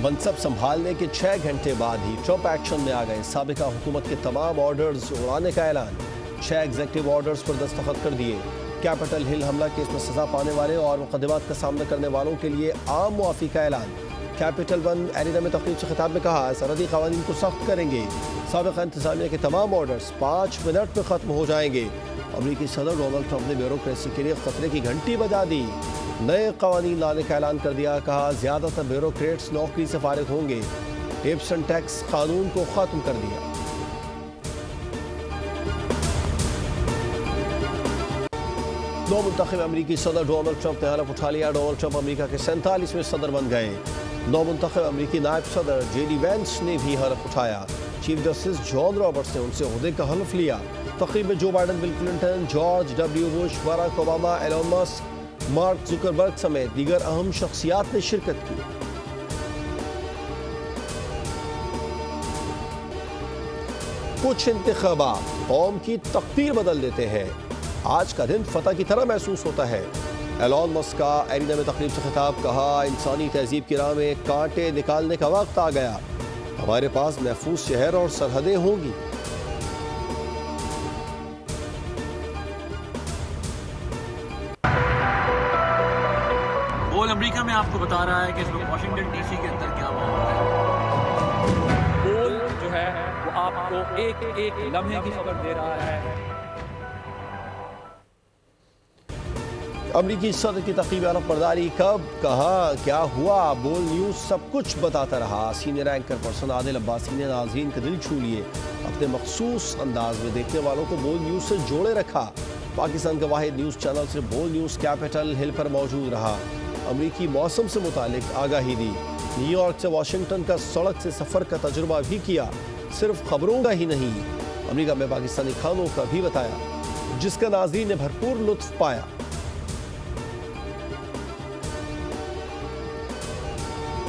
मनसब संभालने के 6 घंटे बाद ही ट्रंप एक्शन में आ गए। साबिका हुकूमत के तमाम ऑर्डर्स उड़ाने का ऐलान। 6 एग्जीक्यूटिव ऑर्डर्स पर दस्तखत कर दिए। कैपिटल हिल हमला केस में सजा पाने वाले और मुकदमात का सामना करने वालों के लिए आम मुआफी का ऐलान। कैपिटल वन एरिना में तकरीब से खिताब में कहा, सरहदी कवानीन को सख्त करेंगे। साबिका इंतजामिया के तमाम ऑर्डर्स 5 मिनट में ख़त्म हो जाएंगे। अमरीकी सदर डोनाल्ड ट्रंप ने ब्यूरोक्रेसी के लिए खतरे की घंटी बजा दी। नए कवानीन लाने का ऐलान कर दिया। कहा, ज़्यादातर ब्यूरोक्रेट्स नौकरी से फारिग होंगे। टिप्स एंड टैक्स कानून को ख़त्म कर दिया। नौमुंतखब अमरीकी सदर डोनाल्ड ट्रंप ने हलफ उठा लिया। डोनाल्ड ट्रंप अमरीका के 47वें सदर बन गए। नौमुंतखब अमरीकी नायब सदर जेडी वेंस ने भी हलफ उठाया। चीफ जस्टिस जॉन रॉबर्ट्स ने उनसे ओहदे का हलफ लिया। तकरीब में Joe Biden, Bill Clinton, George W Bush, Barack Obama, Elon Musk, Mark Zuckerberg समेत दीगर अहम शख्सियात ने शिरकत की। कुछ इंतखाबात कौम की तकदीर बदल देते हैं। आज का दिन फतह की तरह महसूस होता है। एलोन मस्क का एरिना में तकरीब से खिताब। कहा, इंसानी तहजीब की राह में कांटे निकालने का वक्त आ गया। हमारे पास महफूज शहर और सरहदें होंगी। बोल अमेरिका में आपको बता रहा है कि इसमें वाशिंगटन डीसी के अंदर क्या माहौल है। बोल जो है वो आपको एक एक लम्हे की खबर दे रहा है। अमरीकी सदर की तकरीब अलग-बर्दारी कब, कहाँ, क्या हुआ, बोल न्यूज़ सब कुछ बताता रहा। Senior anchor person Adil Abbasi ने नाज़रीन के दिल छू लिए। अपने मखसूस अंदाज में देखने वालों को बोल न्यूज़ से जोड़े रखा। पाकिस्तान का वाहिद न्यूज़ चैनल से बोल न्यूज़ कैपिटल हिल पर मौजूद रहा। अमरीकी मौसम से मुतालिक आगाही दी। न्यूयॉर्क से वाशिंगटन का सड़क से सफ़र का तजुर्बा भी किया। सिर्फ खबरों का ही नहीं, अमरीका में पाकिस्तानी खानों का भी बताया, जिसका नाज़रीन ने भरपूर लुत्फ़ पाया।